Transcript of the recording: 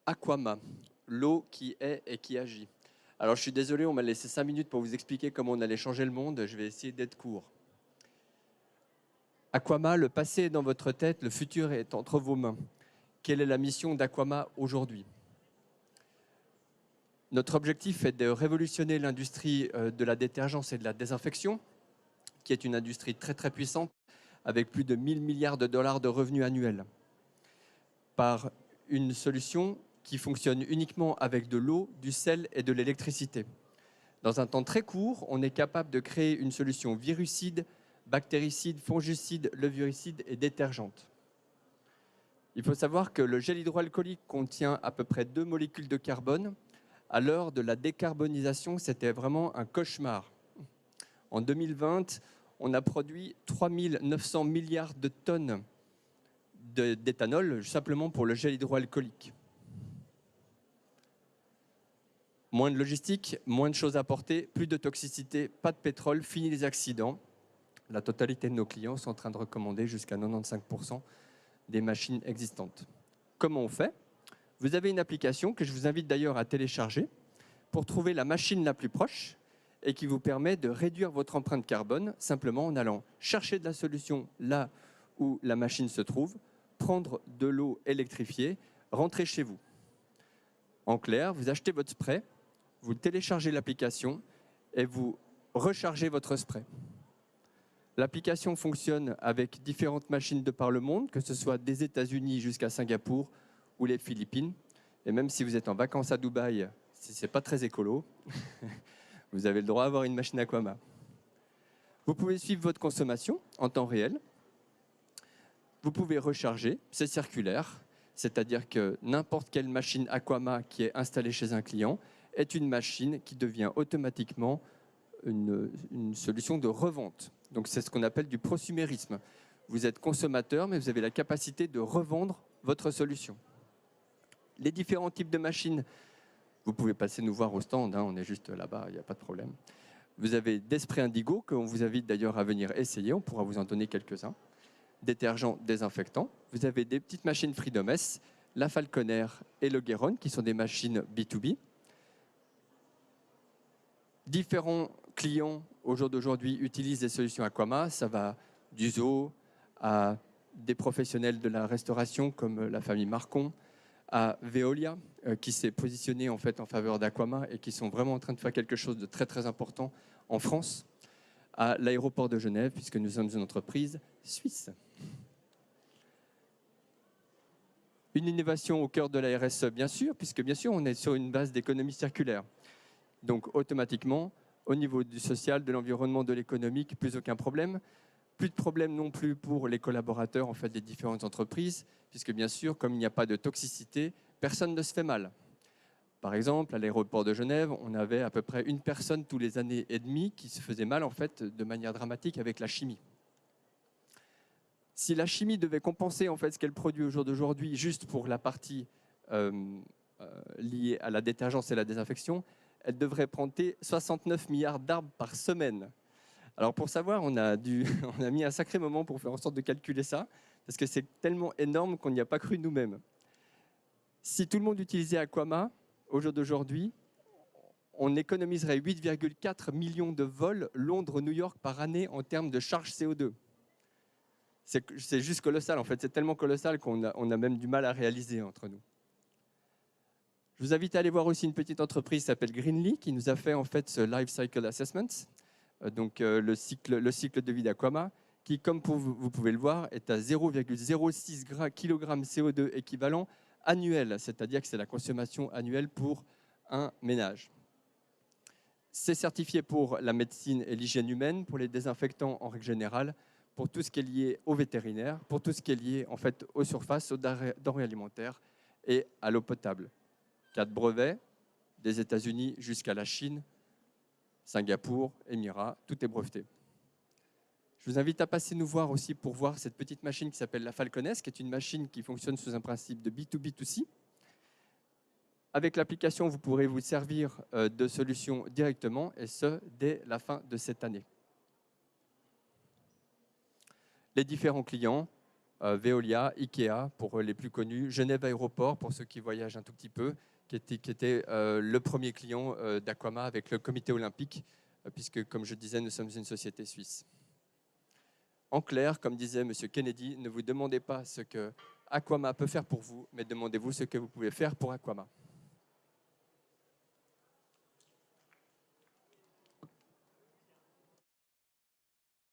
Aquama, l'eau qui est et qui agit. Alors je suis désolé, on m'a laissé 5 minutes pour vous expliquer comment on allait changer le monde. Je vais essayer d'être court. Aquama, le passé est dans votre tête, le futur est entre vos mains. Quelle est la mission d'Aquama aujourd'hui? Notre objectif est de révolutionner l'industrie de la détergence et de la désinfection, qui est une industrie très très puissante, avec plus de 1000 milliards de dollars de revenus annuels, par une solution qui fonctionne uniquement avec de l'eau, du sel et de l'électricité. Dans un temps très court, on est capable de créer une solution virucide, bactéricide, fongicide, levuricide et détergente. Il faut savoir que le gel hydroalcoolique contient à peu près 2 molécules de carbone. À l'heure de la décarbonisation, c'était vraiment un cauchemar. En 2020, on a produit 3 900 milliards de tonnes d'éthanol simplement pour le gel hydroalcoolique. Moins de logistique, moins de choses à porter, plus de toxicité, pas de pétrole, fini les accidents. La totalité de nos clients sont en train de recommander jusqu'à 95% des machines existantes. Comment on fait? Vous avez une application que je vous invite d'ailleurs à télécharger pour trouver la machine la plus proche et qui vous permet de réduire votre empreinte carbone simplement en allant chercher de la solution là où la machine se trouve, prendre de l'eau électrifiée, rentrer chez vous. En clair, vous achetez votre spray, vous téléchargez l'application et vous rechargez votre spray. L'application fonctionne avec différentes machines de par le monde, que ce soit des États-Unis jusqu'à Singapour ou les Philippines. Et même si vous êtes en vacances à Dubaï, si ce n'est pas très écolo, vous avez le droit d'avoir une machine Aquama. Vous pouvez suivre votre consommation en temps réel. Vous pouvez recharger, c'est circulaire, c'est-à-dire que n'importe quelle machine Aquama qui est installée chez un client est une machine qui devient automatiquement une solution de revente. Donc c'est ce qu'on appelle du prosumérisme. Vous êtes consommateur, mais vous avez la capacité de revendre votre solution. Les différents types de machines, vous pouvez passer nous voir au stand, on est juste là-bas, il n'y a pas de problème. Vous avez des sprays Indigo, qu'on vous invite d'ailleurs à venir essayer, on pourra vous en donner quelques-uns. Détergents, désinfectants. Vous avez des petites machines Freedom S, la Falconer et le Gueron, qui sont des machines B2B. Différents clients au jour d'aujourd'hui utilisent des solutions Aquama. Ça va du zoo à des professionnels de la restauration comme la famille Marcon, à Veolia qui s'est positionné en fait en faveur d'Aquama et qui sont vraiment en train de faire quelque chose de très très important en France, à l'aéroport de Genève puisque nous sommes une entreprise suisse. Une innovation au cœur de la RSE bien sûr, puisque bien sûr on est sur une base d'économie circulaire. Donc automatiquement, au niveau du social, de l'environnement, de l'économique, plus aucun problème. Plus de problème non plus pour les collaborateurs en fait, des différentes entreprises, puisque bien sûr, comme il n'y a pas de toxicité, personne ne se fait mal. Par exemple, à l'aéroport de Genève, on avait à peu près une personne tous les années et demie qui se faisait mal en fait, de manière dramatique avec la chimie. Si la chimie devait compenser en fait, ce qu'elle produit au jour d'aujourd'hui juste pour la partie liée à la détergence et la désinfection, elle devrait planter 69 milliards d'arbres par semaine. Alors pour savoir, on a mis un sacré moment pour faire en sorte de calculer ça, parce que c'est tellement énorme qu'on n'y a pas cru nous-mêmes. Si tout le monde utilisait Aquama, au jour d'aujourd'hui, on économiserait 8,4 millions de vols Londres-New York par année en termes de charge CO2. C'est juste colossal, en fait. C'est tellement colossal qu'on a même du mal à réaliser entre nous. Je vous invite à aller voir aussi une petite entreprise qui s'appelle Greenly, qui nous a fait en fait ce Life Cycle Assessment, donc le cycle de vie d'Aquama, qui, comme vous pouvez le voir, est à 0,06 kg CO2 équivalent annuel, c'est-à-dire que c'est la consommation annuelle pour un ménage. C'est certifié pour la médecine et l'hygiène humaine, pour les désinfectants en règle générale, pour tout ce qui est lié aux vétérinaires, pour tout ce qui est lié en fait, aux surfaces, aux denrées alimentaires et à l'eau potable. 4 brevets, des États-Unis jusqu'à la Chine, Singapour, Émirats, tout est breveté. Je vous invite à passer nous voir aussi pour voir cette petite machine qui s'appelle la Falconess, qui est une machine qui fonctionne sous un principe de B2B2C. Avec l'application, vous pourrez vous servir de solutions directement, et ce, dès la fin de cette année. Les différents clients, Veolia, Ikea pour les plus connus, Genève Aéroport pour ceux qui voyagent un tout petit peu, qui était le premier client d'Aqama avec le comité olympique, puisque comme je disais, nous sommes une société suisse. En clair, comme disait M. Kennedy, ne vous demandez pas ce que Aquama peut faire pour vous, mais demandez-vous ce que vous pouvez faire pour Aquama.